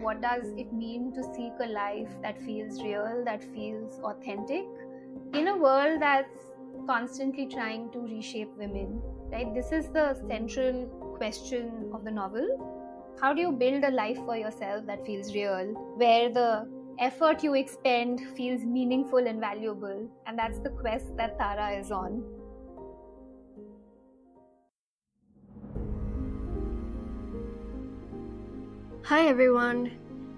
what does it mean to seek a life that feels real, that feels authentic, in a world that's constantly trying to reshape women, right? This is the central question of the novel. How do you build a life for yourself that feels real, where the effort you expend feels meaningful and valuable? And that's the quest that Tara is on. Hi everyone,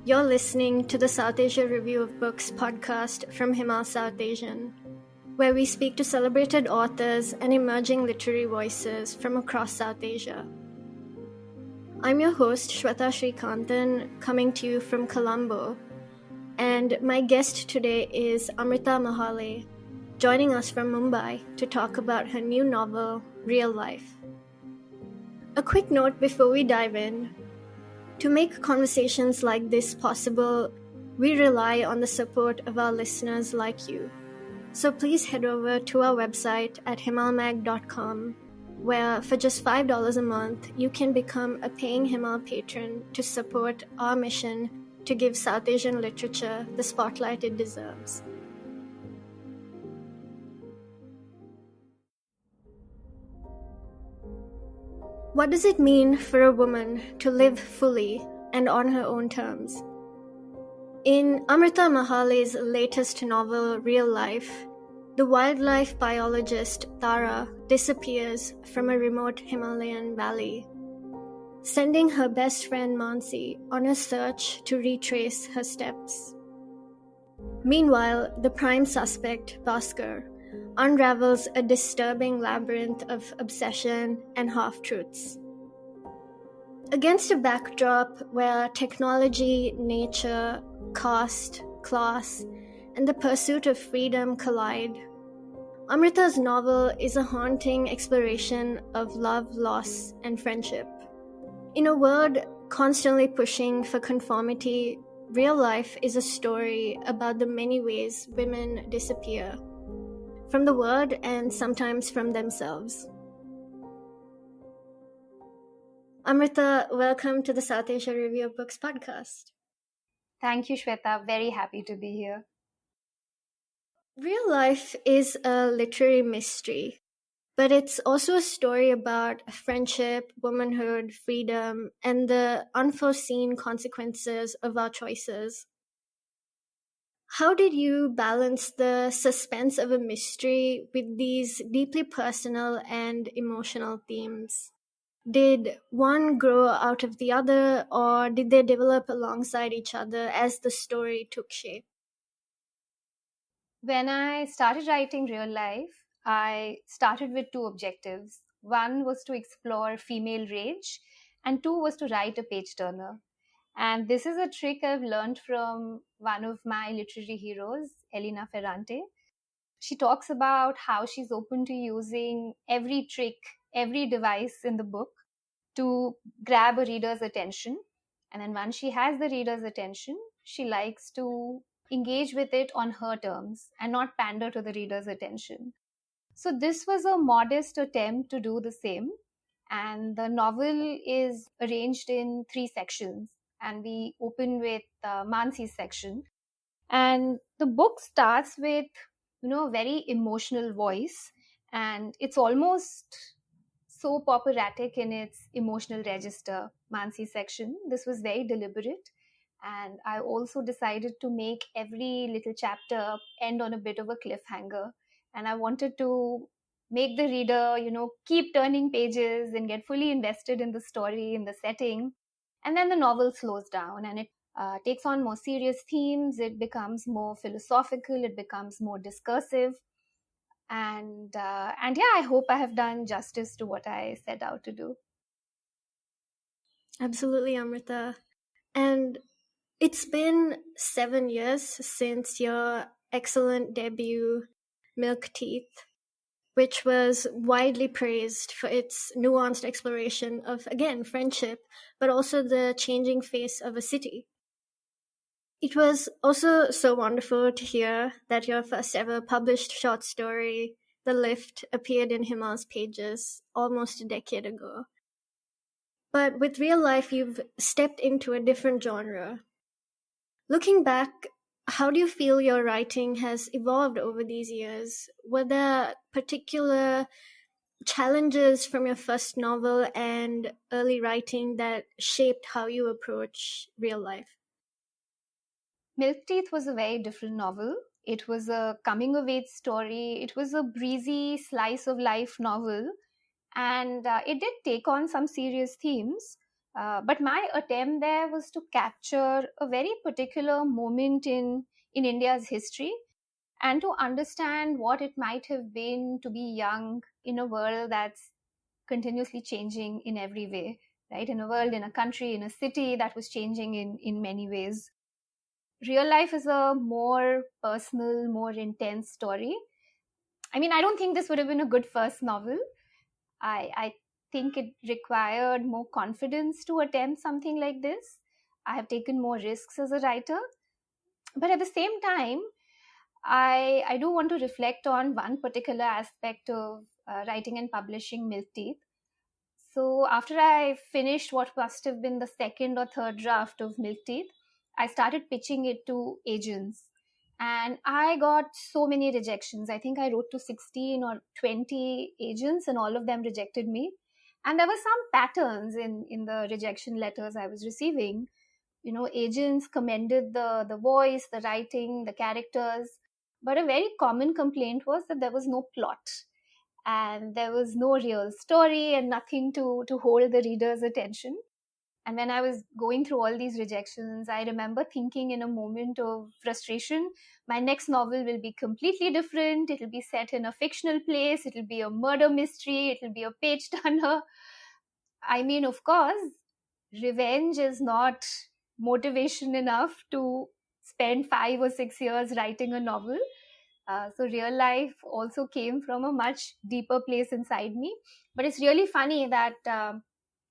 you're listening to the Southasia Review of Books podcast from Himal, Southasian, where we speak to celebrated authors and emerging literary voices from across South Asia. I'm your host, Shwetha Srikanthan, coming to you from Colombo, and my guest today is Amrita Mahale, joining us from Mumbai to talk about her new novel, Real Life. A quick note before we dive in. To make conversations like this possible, we rely on the support of our listeners like you. So please head over to our website at himalmag.com, where for just $5 a month, you can become a paying Himal patron to support our mission to give South Asian literature the spotlight it deserves. What does it mean for a woman to live fully and on her own terms? In Amrita Mahale's latest novel, Real Life, the wildlife biologist Tara disappears from a remote Himalayan valley, sending her best friend Mansi on a search to retrace her steps. Meanwhile, the prime suspect, Bhaskar, unravels a disturbing labyrinth of obsession and half-truths. Against a backdrop where technology, nature, caste, class, and the pursuit of freedom collide, Amrita's novel is a haunting exploration of love, loss, and friendship. In a world constantly pushing for conformity, Real Life is a story about the many ways women disappear from the world and sometimes from themselves. Amrita, welcome to the Southasia Review of Books podcast. Thank you, Shweta. Very happy to be here. Real Life is a literary mystery, but it's also a story about friendship, womanhood, freedom, and the unforeseen consequences of our choices. How did you balance the suspense of a mystery with these deeply personal and emotional themes? Did one grow out of the other, or did they develop alongside each other as the story took shape? When I started writing Real Life, I started with two objectives. One was to explore female rage, and two was to write a page turner. And this is a trick I've learned from one of my literary heroes, Elena Ferrante. She talks about how she's open to using every trick, every device in the book to grab a reader's attention. And then once she has the reader's attention, she likes to engage with it on her terms and not pander to the reader's attention. So this was a modest attempt to do the same. And the novel is arranged in three sections. And we open with Mansi's section. And the book starts with, a very emotional voice. And it's almost so operatic in its emotional register, Mansi's section. This was very deliberate. And I also decided to make every little chapter end on a bit of a cliffhanger. And I wanted to make the reader, keep turning pages and get fully invested in the story, in the setting. And then the novel slows down and it takes on more serious themes. It becomes more philosophical. It becomes more discursive. And yeah, I hope I have done justice to what I set out to do. Absolutely, Amrita. And it's been 7 years since your excellent debut, Milk Teeth, which was widely praised for its nuanced exploration of, again, friendship, but also the changing face of a city. It was also so wonderful to hear that your first ever published short story, The Lift, appeared in Himal's pages almost a decade ago. But with Real Life, you've stepped into a different genre. Looking back, how do you feel your writing has evolved over these years? Were there particular challenges from your first novel and early writing that shaped how you approach real life? Milk Teeth was a very different novel. It was a coming of age story. It was a breezy slice of life novel, and it did take on some serious themes. But my attempt there was to capture a very particular moment in India's history, and to understand what it might have been to be young in a world that's continuously changing in every way, right? In a world, in a country, in a city that was changing in many ways. Real life is a more personal, more intense story. I mean, I don't think this would have been a good first novel. I think it required more confidence to attempt something like this. I have taken more risks as a writer. But at the same time, I do want to reflect on one particular aspect of writing and publishing Milk Teeth. So after I finished what must have been the second or third draft of Milk Teeth, I started pitching it to agents. And I got so many rejections. I think I wrote to 16 or 20 agents, and all of them rejected me. And there were some patterns in the rejection letters I was receiving. You know, agents commended the voice, the writing, the characters. But a very common complaint was that there was no plot, and there was no real story and nothing to hold the reader's attention. And when I was going through all these rejections, I remember thinking in a moment of frustration, my next novel will be completely different. It'll be set in a fictional place. It'll be a murder mystery. It'll be a page turner. I mean, of course, revenge is not motivation enough to spend 5 or 6 years writing a novel. So real life also came from a much deeper place inside me. But it's really funny that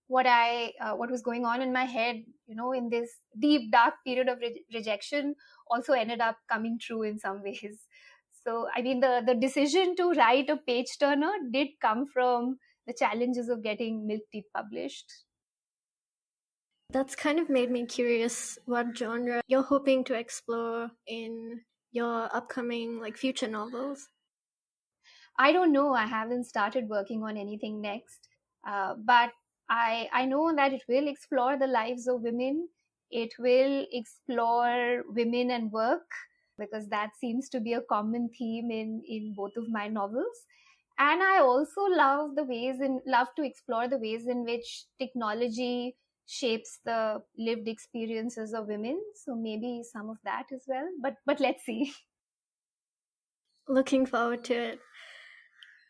what was going on in my head, you know, in this deep dark period of rejection, also ended up coming true in some ways. So I mean, the decision to write a page turner did come from the challenges of getting Milk Teeth published. That's kind of made me curious what genre you're hoping to explore in your upcoming future novels. I don't know. I haven't started working on anything next, but I know that it will explore the lives of women. It will explore women and work, because that seems to be a common theme in both of my novels. And I also love to explore the ways in which technology shapes the lived experiences of women. So maybe some of that as well. But let's see. Looking forward to it.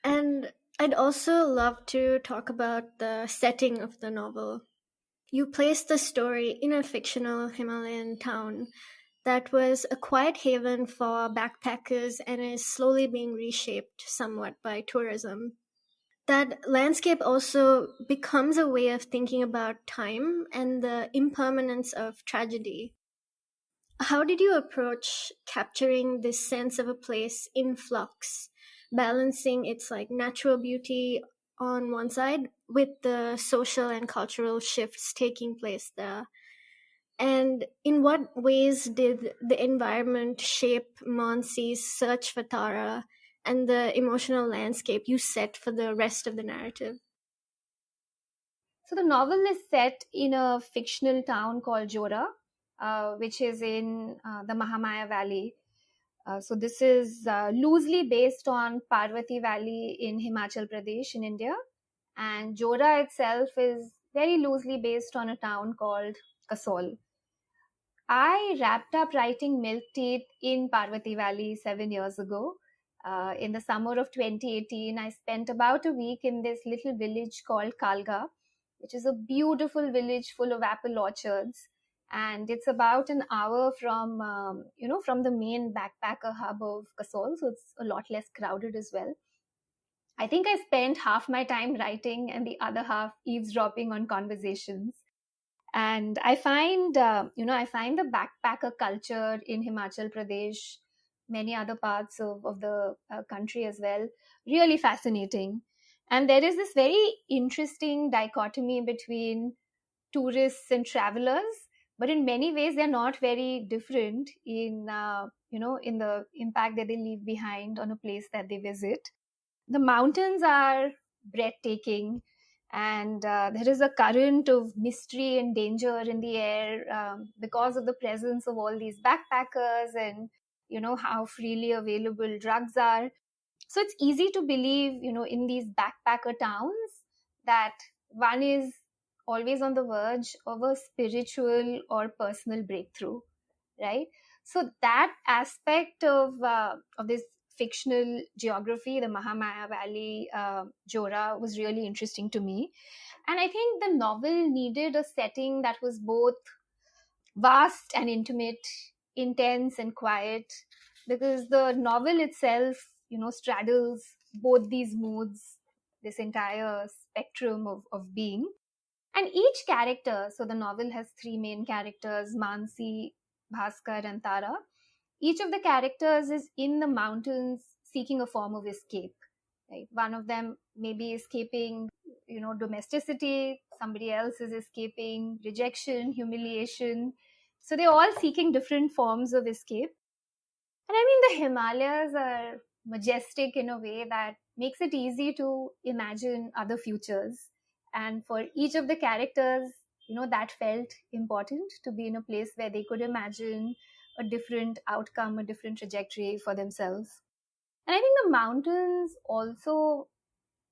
And I'd also love to talk about the setting of the novel. You place the story in a fictional Himalayan town that was a quiet haven for backpackers and is slowly being reshaped somewhat by tourism. That landscape also becomes a way of thinking about time and the impermanence of tragedy. How did you approach capturing this sense of a place in flux, balancing its natural beauty on one side with the social and cultural shifts taking place there? And in what ways did the environment shape Mansi's search for Tara and the emotional landscape you set for the rest of the narrative? So the novel is set in a fictional town called Jora, which is in the Mahamaya Valley. So this is loosely based on Parvati Valley in Himachal Pradesh in India. And Jora itself is very loosely based on a town called Kasol. I wrapped up writing Milk Teeth in Parvati Valley 7 years ago. In the summer of 2018, I spent about a week in this little village called Kalga, which is a beautiful village full of apple orchards. And it's about an hour from the main backpacker hub of Kasol, so it's a lot less crowded as well. I think I spent half my time writing and the other half eavesdropping on conversations. And I find the backpacker culture in Himachal Pradesh, many other parts of the country as well, really fascinating. And there is this very interesting dichotomy between tourists and travelers. but in many ways they're not very different in in the impact that they leave behind on a place that they visit. The mountains are breathtaking, and there is a current of mystery and danger in the air, because of the presence of all these backpackers, and how freely available drugs are. So it's easy to believe, in these backpacker towns, that one is always on the verge of a spiritual or personal breakthrough, right? So that aspect of this fictional geography, the Mahamaya Valley, Jora, was really interesting to me. And I think the novel needed a setting that was both vast and intimate, intense and quiet, because the novel itself, straddles both these moods, this entire spectrum of being. And each character, so the novel has three main characters: Mansi, Bhaskar, and Tara. Each of the characters is in the mountains seeking a form of escape. Right? One of them may be escaping, domesticity. Somebody else is escaping rejection, humiliation. So they're all seeking different forms of escape. And I mean, the Himalayas are majestic in a way that makes it easy to imagine other futures. And for each of the characters, that felt important, to be in a place where they could imagine a different outcome, a different trajectory for themselves. And I think the mountains also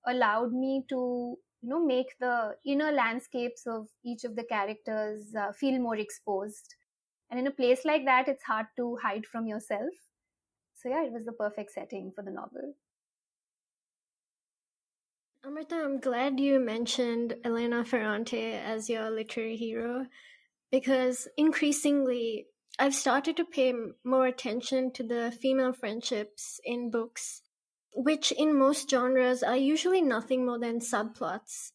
allowed me to, make the inner landscapes of each of the characters feel more exposed. And in a place like that, it's hard to hide from yourself. So yeah, it was the perfect setting for the novel. Amrita, I'm glad you mentioned Elena Ferrante as your literary hero, because increasingly I've started to pay more attention to the female friendships in books, which in most genres are usually nothing more than subplots.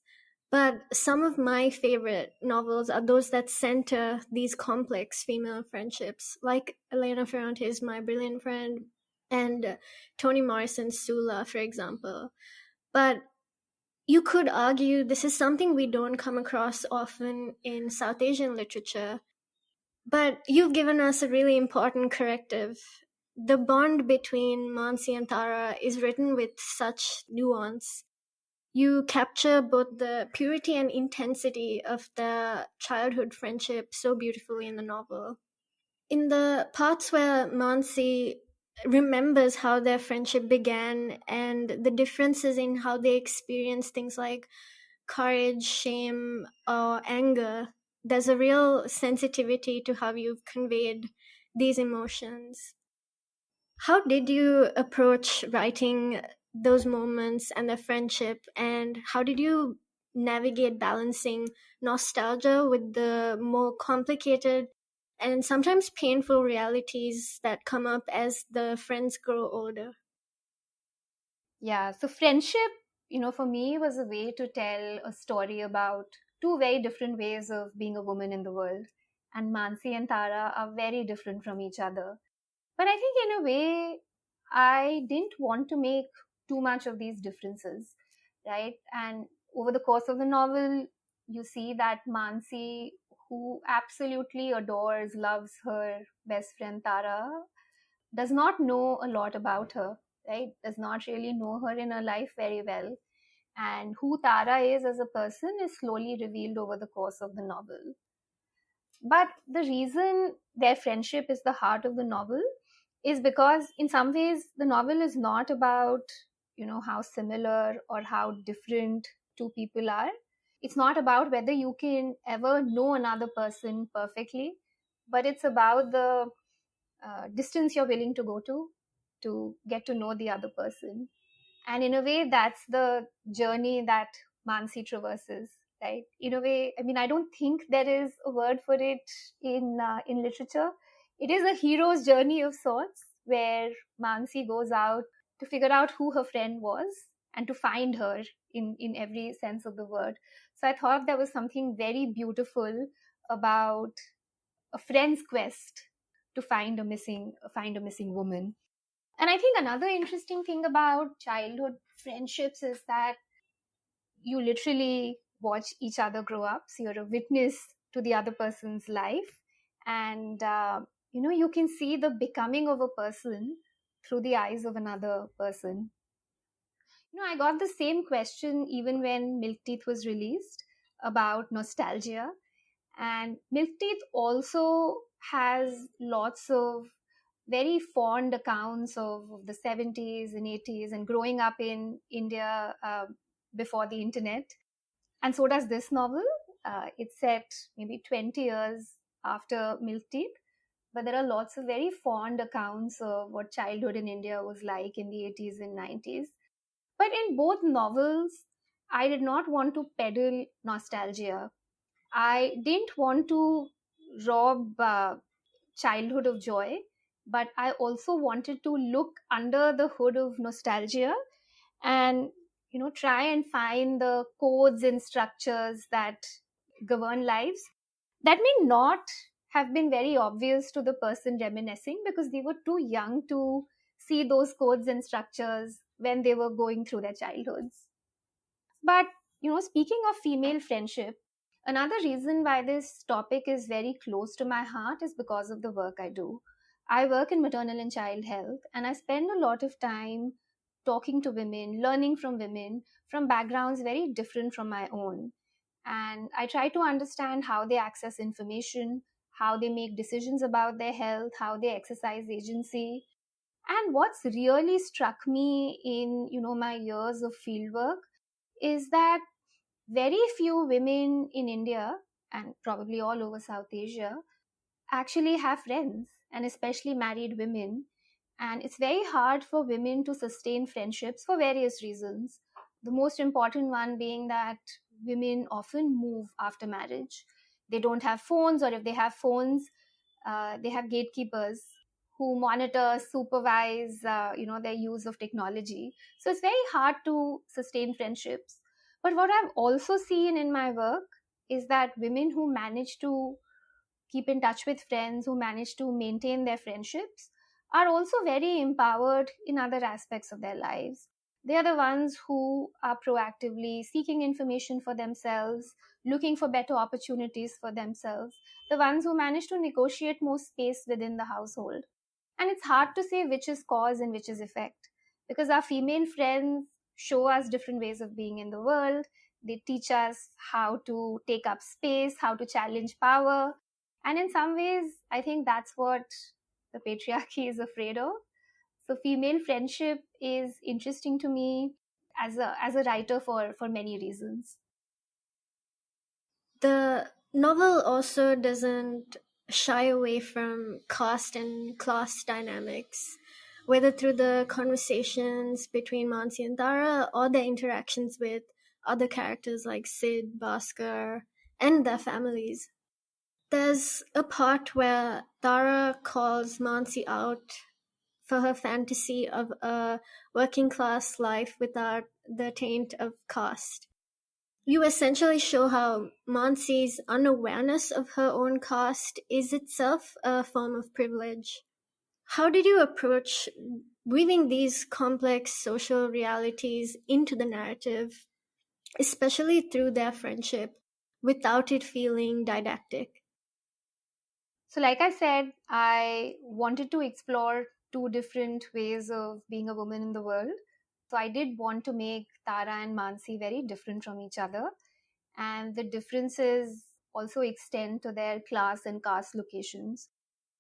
But some of my favorite novels are those that center these complex female friendships, like Elena Ferrante's My Brilliant Friend and Toni Morrison's Sula, for example. But you could argue this is something we don't come across often in South Asian literature. But you've given us a really important corrective. The bond between Mansi and Tara is written with such nuance. You capture both the purity and intensity of the childhood friendship so beautifully in the novel. In the parts where Mansi remembers how their friendship began and the differences in how they experience things like courage, shame, or anger, there's a real sensitivity to how you've conveyed these emotions. How did you approach writing those moments and the friendship, and how did you navigate balancing nostalgia with the more complicated and sometimes painful realities that come up as the friends grow older? Yeah, so friendship, for me was a way to tell a story about two very different ways of being a woman in the world. And Mansi and Tara are very different from each other. But I think in a way, I didn't want to make too much of these differences, right? And over the course of the novel, you see that Mansi, who absolutely adores, loves her best friend Tara, does not know a lot about her, right? Does not really know her in her life very well. And who Tara is as a person is slowly revealed over the course of the novel. But the reason their friendship is the heart of the novel is because, in some ways, the novel is not about, how similar or how different two people are. It's not about whether you can ever know another person perfectly, but it's about the distance you're willing to go to get to know the other person. And in a way, that's the journey that Mansi traverses, right? In a way, I mean, I don't think there is a word for it in literature. It is a hero's journey of sorts, where Mansi goes out to figure out who her friend was and to find her in every sense of the word. So I thought there was something very beautiful about a friend's quest to find a missing woman. And I think another interesting thing about childhood friendships is that you literally watch each other grow up. So you're a witness to the other person's life. And you can see the becoming of a person through the eyes of another person. I got the same question even when Milk Teeth was released, about nostalgia. And Milk Teeth also has lots of very fond accounts of the 70s and 80s and growing up in India before the internet. And so does this novel. It's set maybe 20 years after Milk Teeth, but there are lots of very fond accounts of what childhood in India was like in the 80s and 90s. But in both novels, I did not want to peddle nostalgia. I didn't want to rob childhood of joy, but I also wanted to look under the hood of nostalgia and try and find the codes and structures that govern lives that may not have been very obvious to the person reminiscing because they were too young to see those codes and structures when they were going through their childhoods. But speaking of female friendship, another reason why this topic is very close to my heart is because of the work I do. I work in maternal and child health, and I spend a lot of time talking to women, learning from women from backgrounds very different from my own. And I try to understand how they access information, how they make decisions about their health, how they exercise agency. And what's really struck me in my years of fieldwork is that very few women in India and probably all over South Asia actually have friends, and especially married women. And it's very hard for women to sustain friendships for various reasons. The most important one being that women often move after marriage. They don't have phones, or if they have phones, they have gatekeepers who monitor, supervise, their use of technology. So it's very hard to sustain friendships. But what I've also seen in my work is that women who manage to keep in touch with friends, who manage to maintain their friendships, are also very empowered in other aspects of their lives. They are the ones who are proactively seeking information for themselves, looking for better opportunities for themselves, the ones who manage to negotiate more space within the household. And it's hard to say which is cause and which is effect, because our female friends show us different ways of being in the world. They teach us how to take up space, how to challenge power. And in some ways, I think that's what the patriarchy is afraid of. So female friendship is interesting to me as a writer for many reasons. The novel also doesn't shy away from caste and class dynamics, whether through the conversations between Mansi and Tara or their interactions with other characters like Sid, Bhaskar, and their families. There's a part where Tara calls Mansi out for her fantasy of a working class life without the taint of caste. You essentially show how Mansi's unawareness of her own caste is itself a form of privilege. How did you approach weaving these complex social realities into the narrative, especially through their friendship, without it feeling didactic? So, like I said, I wanted to explore two different ways of being a woman in the world. So, I did want to make Tara and Mansi very different from each other. And the differences also extend to their class and caste locations.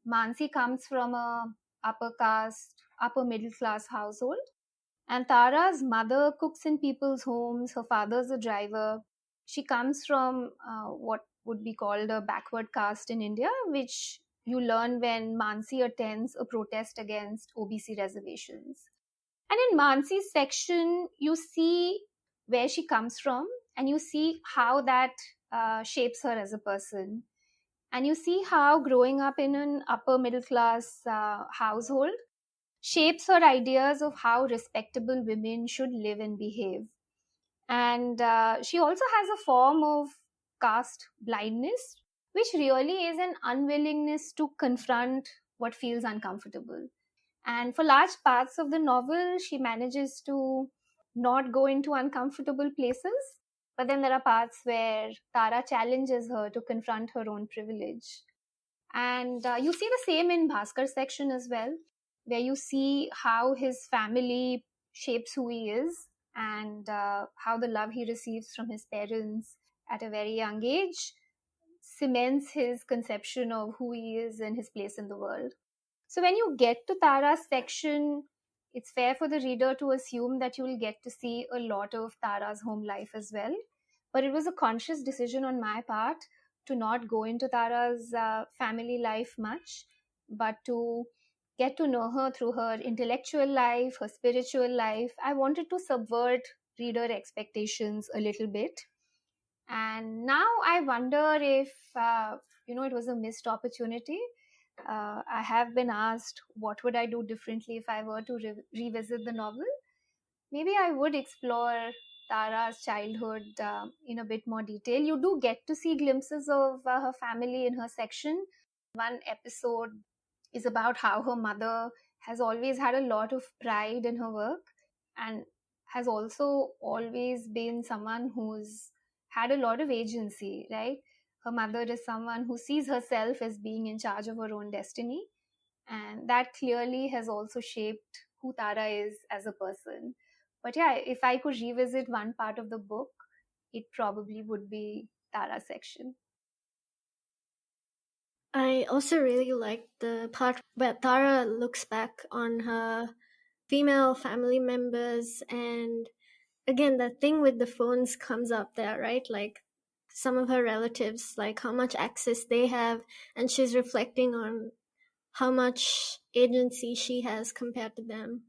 Mansi comes from a upper caste, upper middle class household. And Tara's mother cooks in people's homes. Her father's a driver. She comes from what would be called a backward caste in India, which you learn when Mansi attends a protest against OBC reservations. And in Mansi's section, you see where she comes from, and you see how that shapes her as a person. And you see how growing up in an upper middle class household shapes her ideas of how respectable women should live and behave. And she also has a form of caste blindness, which really is an unwillingness to confront what feels uncomfortable. And for large parts of the novel, she manages to not go into uncomfortable places. But then there are parts where Tara challenges her to confront her own privilege. And you see the same in Bhaskar's section as well, where you see how his family shapes who he is, and how the love he receives from his parents at a very young age cements his conception of who he is and his place in the world. So when you get to Tara's section, it's fair for the reader to assume that you will get to see a lot of Tara's home life as well. But it was a conscious decision on my part to not go into Tara's family life much, but to get to know her through her intellectual life, her spiritual life. I wanted to subvert reader expectations a little bit. And now I wonder if, it was a missed opportunity. I have been asked what would I do differently if I were to revisit the novel. Maybe I would explore Tara's childhood in a bit more detail. You do get to see glimpses of her family in her section. One episode is about how her mother has always had a lot of pride in her work, and has also always been someone who's had a lot of agency, right? Her mother is someone who sees herself as being in charge of her own destiny, and that clearly has also shaped who Tara is as a person. But yeah, if I could revisit one part of the book, it probably would be Tara's section. I also really like the part where Tara looks back on her female family members, and again, the thing with the phones comes up there, right? Like some of her relatives, like how much access they have, and she's reflecting on how much agency she has compared to them.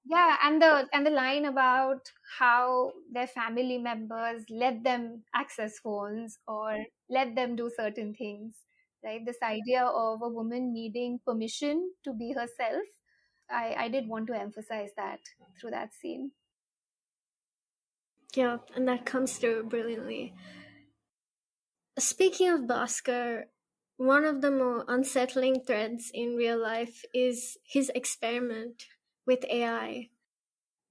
Yeah, and the line about how their family members let them access phones or let them do certain things, right? This idea of a woman needing permission to be herself. I did want to emphasize that through that scene. Yeah, and that comes through brilliantly. Speaking of Bhaskar, one of the more unsettling threads in real life is his experiment with AI.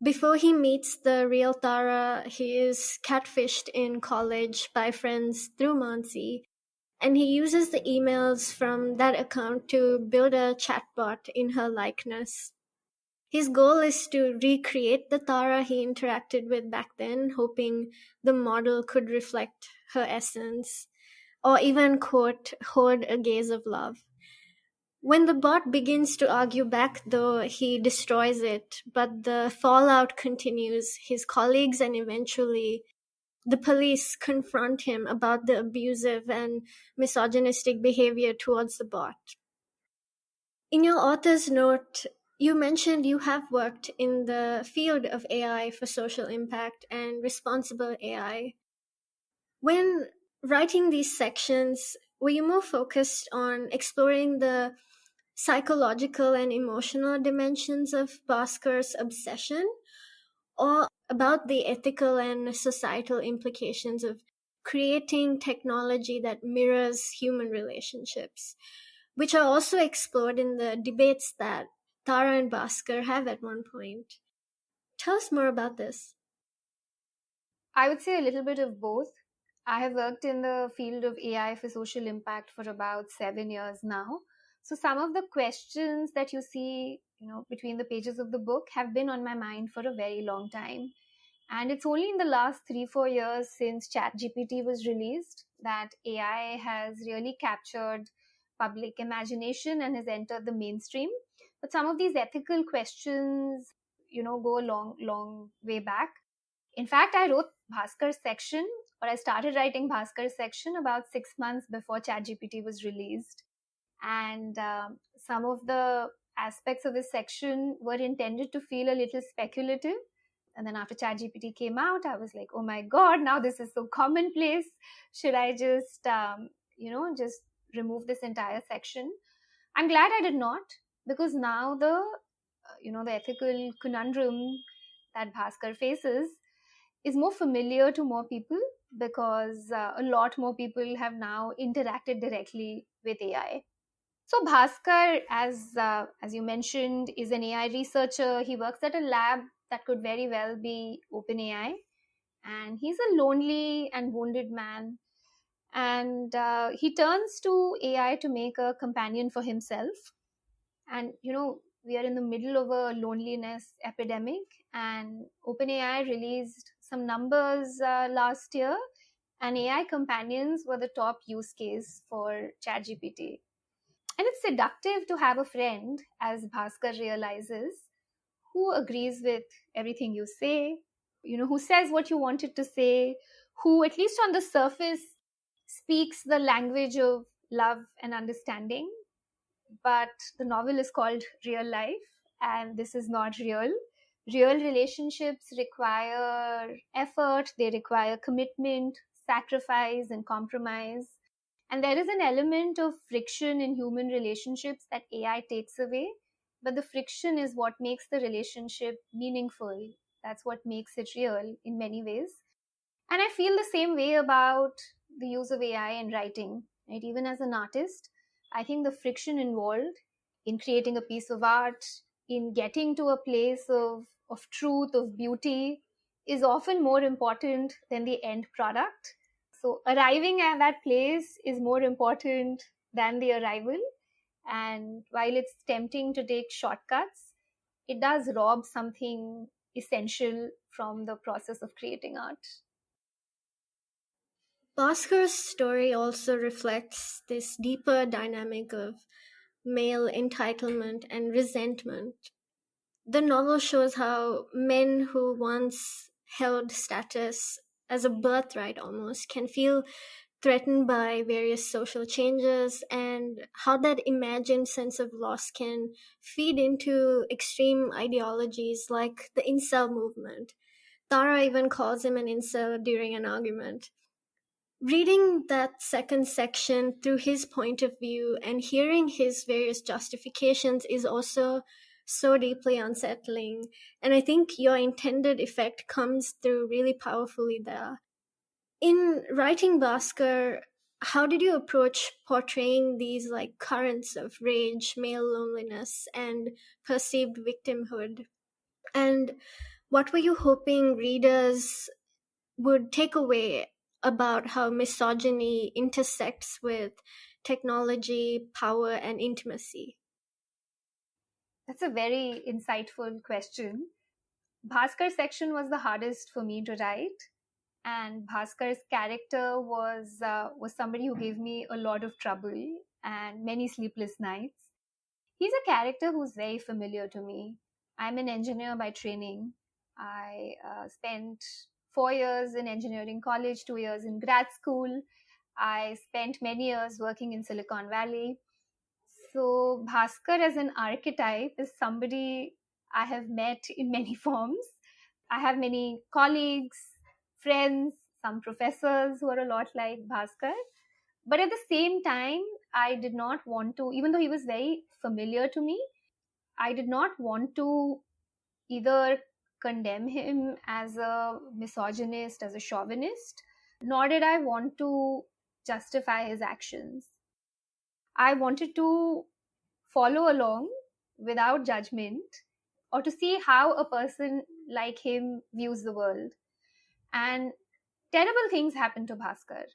Before he meets the real Tara, he is catfished in college by friends through Mansi, and he uses the emails from that account to build a chatbot in her likeness. His goal is to recreate the Tara he interacted with back then, hoping the model could reflect her essence, or even, quote, hold a gaze of love. When the bot begins to argue back, though, he destroys it, but the fallout continues. His colleagues and eventually the police confront him about the abusive and misogynistic behavior towards the bot. In your author's note, you mentioned you have worked in the field of AI for social impact and responsible AI. When writing these sections, were you more focused on exploring the psychological and emotional dimensions of Bhaskar's obsession, or about the ethical and societal implications of creating technology that mirrors human relationships, which are also explored in the debates that Tara and Bhaskar have at one point? Tell us more about this. I would say a little bit of both. I have worked in the field of AI for social impact for about 7 years now. So some of the questions that you see, between the pages of the book have been on my mind for a very long time. And it's only in the last 3-4 years since ChatGPT was released that AI has really captured public imagination and has entered the mainstream. But some of these ethical questions, go a long, long way back. In fact, I wrote Bhaskar's section, or I started writing Bhaskar's section about 6 months before ChatGPT was released. And some of the aspects of this section were intended to feel a little speculative. And then after ChatGPT came out, I was like, oh my God, now this is so commonplace. Should I just remove this entire section? I'm glad I did not, because now the ethical conundrum that Bhaskar faces is more familiar to more people, because a lot more people have now interacted directly with AI. So Bhaskar, as you mentioned, is an AI researcher. He works at a lab that could very well be OpenAI, and he's a lonely and wounded man. And he turns to AI to make a companion for himself. And we are in the middle of a loneliness epidemic, and OpenAI released some numbers last year, and AI companions were the top use case for ChatGPT. And it's seductive to have a friend, as Bhaskar realizes, who agrees with everything you say, who says what you wanted to say, who, at least on the surface, speaks the language of love and understanding. But the novel is called Real Life, and this is not real. Real relationships require effort, they require commitment, sacrifice, and compromise. And there is an element of friction in human relationships that AI takes away, but the friction is what makes the relationship meaningful. That's what makes it real in many ways. And I feel the same way about the use of AI in writing, right? Even as an artist, I think the friction involved in creating a piece of art, in getting to a place of truth, of beauty, is often more important than the end product. So arriving at that place is more important than the arrival. And while it's tempting to take shortcuts, it does rob something essential from the process of creating art. Bhaskar's story also reflects this deeper dynamic of male entitlement and resentment. The novel shows how men who once held status as a birthright almost can feel threatened by various social changes, and how that imagined sense of loss can feed into extreme ideologies like the incel movement. Tara even calls him an incel during an argument. Reading that second section through his point of view and hearing his various justifications is also so deeply unsettling. And I think your intended effect comes through really powerfully there. In writing Bhaskar, how did you approach portraying these like currents of rage, male loneliness, and perceived victimhood? And what were you hoping readers would take away about how misogyny intersects with technology, power, and intimacy? That's a very insightful question. Bhaskar's section was the hardest for me to write, and Bhaskar's character was somebody who gave me a lot of trouble and many sleepless nights. He's a character who's very familiar to me. I'm an engineer by training. I spent 4 years in engineering college, 2 years in grad school. I spent many years working in Silicon Valley. So Bhaskar as an archetype is somebody I have met in many forms. I have many colleagues, friends, some professors who are a lot like Bhaskar. But at the same time, I did not want to, even though he was very familiar to me, I did not want to either condemn him as a misogynist, as a chauvinist, nor did I want to justify his actions. I wanted to follow along without judgment, or to see how a person like him views the world. And terrible things happen to Bhaskar.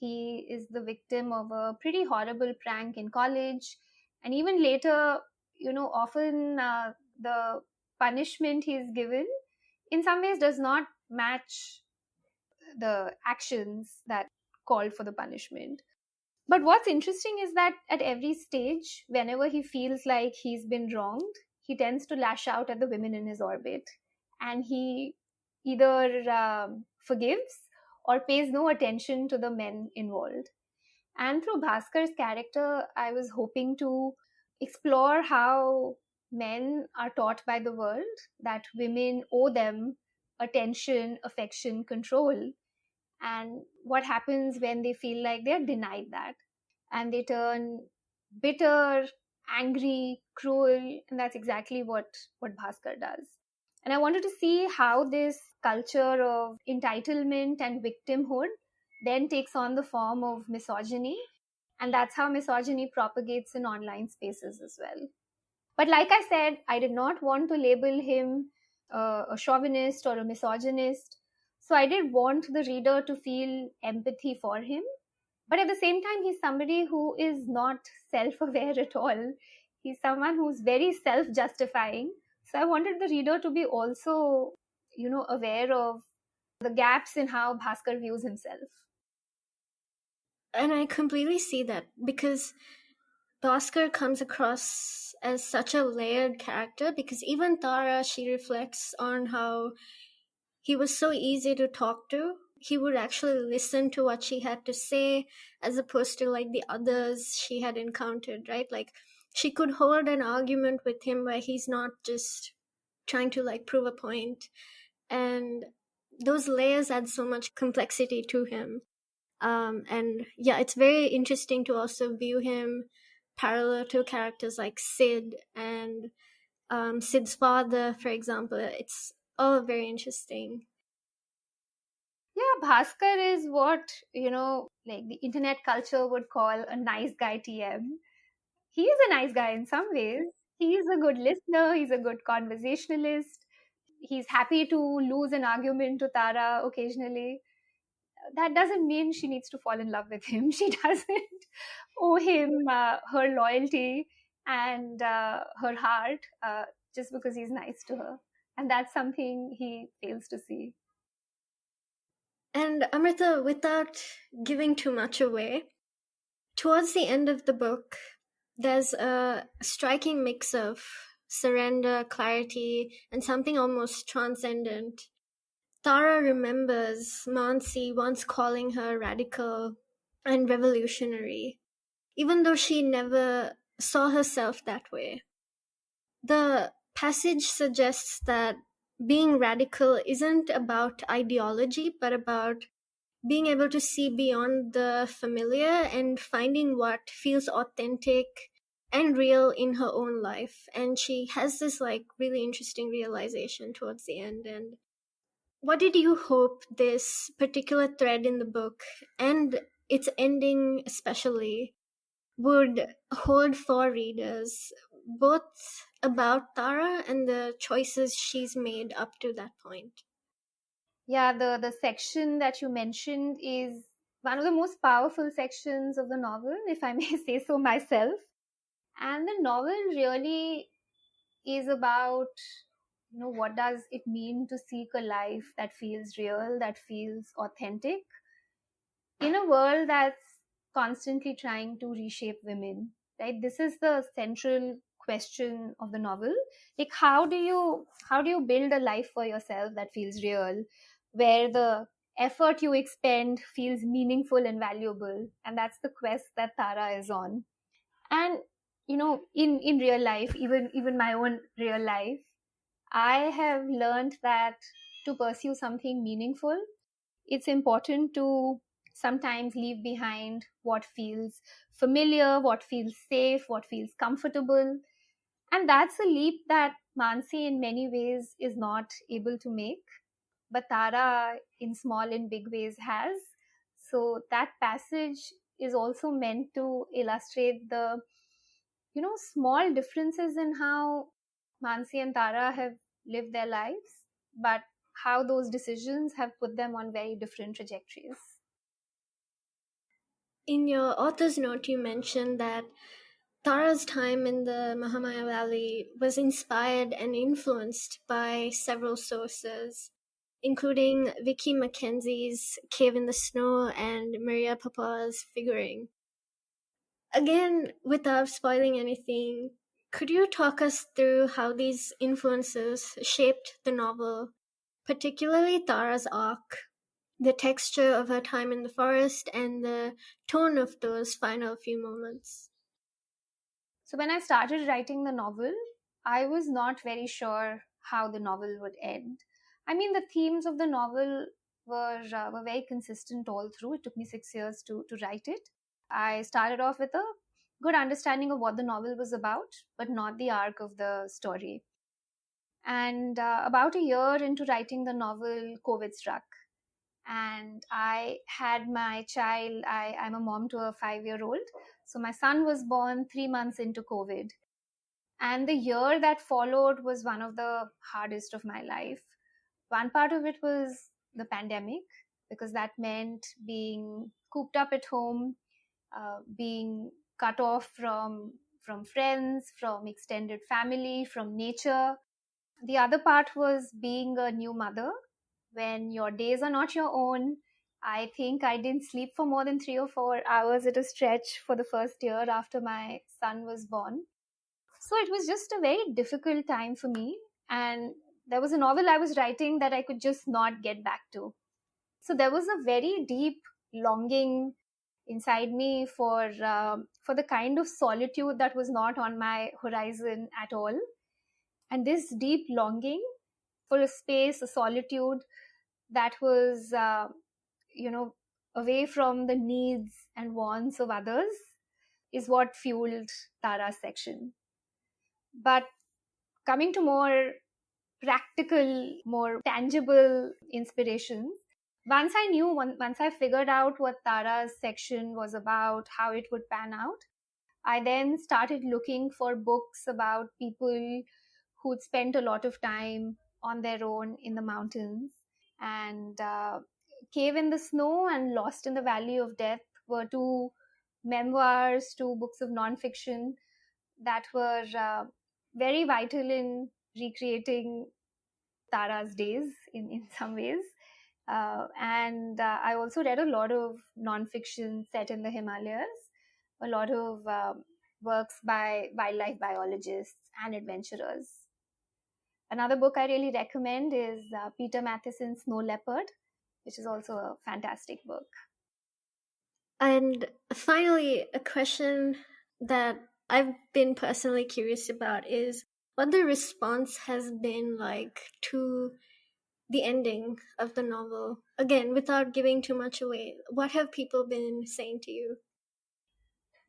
He is the victim of a pretty horrible prank in college, and even later, often the punishment he is given in some ways does not match the actions that called for the punishment. But what's interesting is that at every stage, whenever he feels like he's been wronged, he tends to lash out at the women in his orbit. And he either forgives or pays no attention to the men involved. And through Bhaskar's character, I was hoping to explore how men are taught by the world that women owe them attention, affection, control, and what happens when they feel like they're denied that, and they turn bitter, angry, cruel, and that's exactly what Bhaskar does. And I wanted to see how this culture of entitlement and victimhood then takes on the form of misogyny, and that's how misogyny propagates in online spaces as well. But like I said, I did not want to label him a chauvinist or a misogynist. So I did want the reader to feel empathy for him. But at the same time, he's somebody who is not self aware at all. He's someone who's very self justifying. So I wanted the reader to be also, aware of the gaps in how Bhaskar views himself. And I completely see that, because Bhaskar comes across as such a layered character, because even Tara, she reflects on how he was so easy to talk to. He would actually listen to what she had to say, as opposed to like the others she had encountered, right? Like, she could hold an argument with him where he's not just trying to like prove a point. And those layers add so much complexity to him. And yeah, it's very interesting to also view him parallel to characters like Sid and Sid's father, for example. It's all very interesting. Yeah, Bhaskar is what, like the internet culture would call a nice guy TM. He is a nice guy in some ways. He is a good listener, he's a good conversationalist. He's happy to lose an argument to Tara occasionally. That doesn't mean she needs to fall in love with him. She doesn't owe him her loyalty and her heart just because he's nice to her. And that's something he fails to see. And Amrita, without giving too much away, towards the end of the book, there's a striking mix of surrender, clarity, and something almost transcendent. Tara remembers Mansi once calling her radical and revolutionary, even though she never saw herself that way. The passage suggests that being radical isn't about ideology, but about being able to see beyond the familiar and finding what feels authentic and real in her own life. And she has this like really interesting realization towards the end. And what did you hope this particular thread in the book, and its ending especially, would hold for readers, both about Tara and the choices she's made up to that point? Yeah, the section that you mentioned is one of the most powerful sections of the novel, if I may say so myself. And the novel really is about, what does it mean to seek a life that feels real, that feels authentic, in a world that's constantly trying to reshape women, right? This is the central question of the novel. Like, how do you build a life for yourself that feels real, where the effort you expend feels meaningful and valuable? And that's the quest that Tara is on. And in real life, even my own real life, I have learned that to pursue something meaningful, it's important to sometimes leave behind what feels familiar, what feels safe, what feels comfortable. And that's a leap that Mansi, in many ways, is not able to make, but Tara, in small and big ways, has. So that passage is also meant to illustrate the, small differences in how Mansi and Tara have lived their lives, but how those decisions have put them on very different trajectories. In your author's note, you mentioned that Tara's time in the Mahamaya Valley was inspired and influenced by several sources, including Vicky Mackenzie's Cave in the Snow and Maria Papa's Figuring. Again, without spoiling anything, could you talk us through how these influences shaped the novel, particularly Tara's arc, the texture of her time in the forest, and the tone of those final few moments? So when I started writing the novel, I was not very sure how the novel would end. I mean, the themes of the novel were very consistent all through. It took me 6 years to write it. I started off with a good understanding of what the novel was about, but not the arc of the story. And about a year into writing the novel, COVID struck. And I had my child. I'm a mom to a 5-year old. So my son was born 3 months into COVID. And the year that followed was one of the hardest of my life. One part of it was the pandemic. because that meant being cooped up at home, being cut off from friends, from extended family, from nature. The other part was being a new mother when your days are not your own. I think I didn't sleep for more than 3 or 4 hours at a stretch for the first year after my son was born. So it was just a very difficult time for me. And there was a novel I was writing that I could just not get back to. So there was a very deep longing inside me for the kind of solitude that was not on my horizon at all. And this deep longing for a space, a solitude that was, away from the needs and wants of others is what fueled Tara's section. But coming to more practical, more tangible inspirations, once I figured out what Tara's section was about, how it would pan out, I then started looking for books about people who'd spent a lot of time on their own in the mountains. And Cave in the Snow and Lost in the Valley of Death were two memoirs, two books of nonfiction that were very vital in recreating Tara's days in some ways. And I also read a lot of nonfiction set in the Himalayas, a lot of works by wildlife biologists and adventurers. Another book I really recommend is Peter Matheson's Snow Leopard, which is also a fantastic book. And finally, a question that I've been personally curious about is what the response has been like to the ending of the novel. Again, without giving too much away, what have people been saying to you?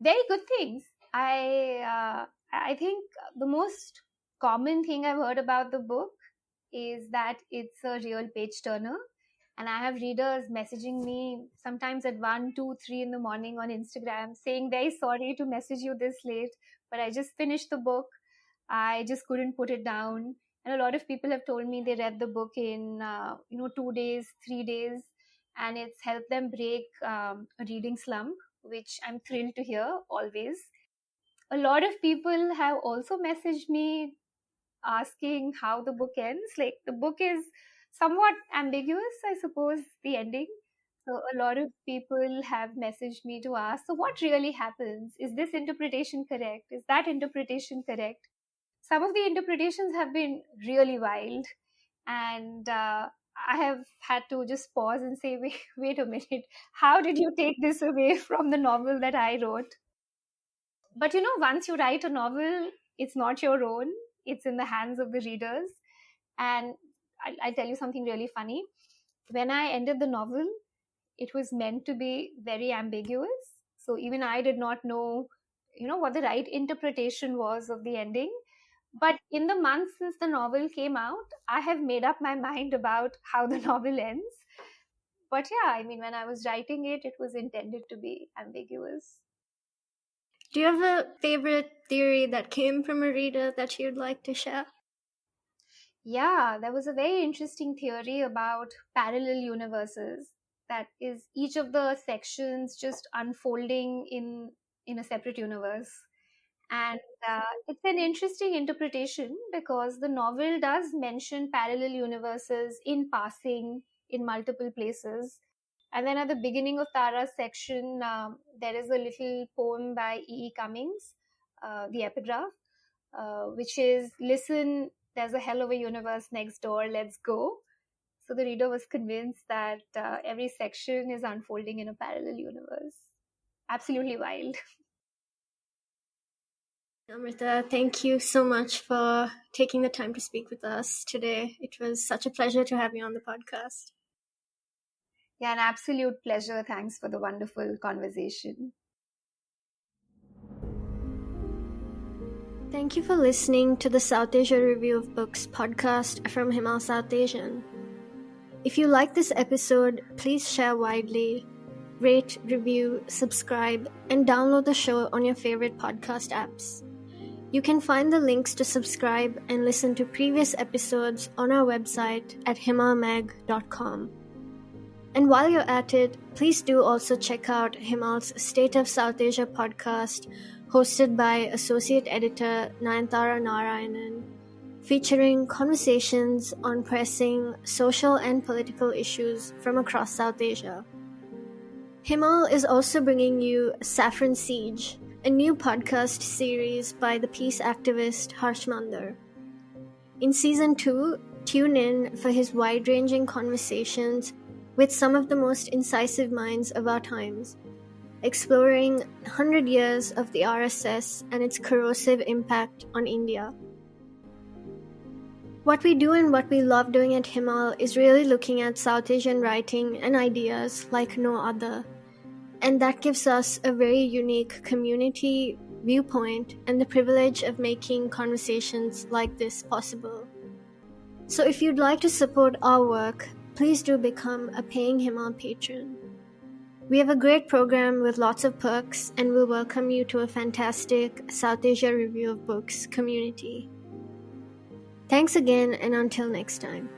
Very good things. I think the most common thing I've heard about the book is that it's a real page turner. And I have readers messaging me sometimes at 1, 2, 3 in the morning on Instagram saying, very sorry to message you this late, but I just finished the book. I just couldn't put it down. And a lot of people have told me they read the book in 2 days, 3 days, and it's helped them break a reading slump, which I'm thrilled to hear always. A lot of people have also messaged me asking how the book ends. Like, the book is somewhat ambiguous, I suppose, the ending. So a lot of people have messaged me to ask, so what really happens? Is this interpretation correct? Is that interpretation correct? Some of the interpretations have been really wild, and I have had to just pause and say, wait a minute, how did you take this away from the novel that I wrote? But once you write a novel, it's not your own, it's in the hands of the readers. And I'll tell you something really funny. When I ended the novel, it was meant to be very ambiguous. So even I did not know, what the right interpretation was of the ending. But in the months since the novel came out, I have made up my mind about how the novel ends. But yeah, I mean, when I was writing it, it was intended to be ambiguous. Do you have a favorite theory that came from a reader that you'd like to share? Yeah, there was a very interesting theory about parallel universes. That is, each of the sections just unfolding in a separate universe. And it's an interesting interpretation because the novel does mention parallel universes in passing in multiple places. And then at the beginning of Tara's section, there is a little poem by E. E. Cummings, the epigraph, which is, listen, there's a hell of a universe next door, let's go. So the reader was convinced that every section is unfolding in a parallel universe. Absolutely wild. Amrita, thank you so much for taking the time to speak with us today. It was such a pleasure to have you on the podcast. Yeah, an absolute pleasure. Thanks for the wonderful conversation. Thank you for listening to the Southasia Review of Books podcast from Himal, Southasian. If you like this episode, please share widely, rate, review, subscribe, and download the show on your favorite podcast apps. You can find the links to subscribe and listen to previous episodes on our website at himalmag.com. And while you're at it, please do also check out Himal's State of South Asia podcast, hosted by Associate Editor Nayanthara Narayanan, featuring conversations on pressing social and political issues from across South Asia. Himal is also bringing you Saffron Siege, a new podcast series by the peace activist Harsh Mandar. In Season 2, tune in for his wide-ranging conversations with some of the most incisive minds of our times, exploring 100 years of the RSS and its corrosive impact on India. What we do and what we love doing at Himal is really looking at South Asian writing and ideas like no other. And that gives us a very unique community viewpoint and the privilege of making conversations like this possible. So if you'd like to support our work, please do become a paying Himal patron. We have a great program with lots of perks, and we'll welcome you to a fantastic Southasia Review of Books community. Thanks again, and until next time.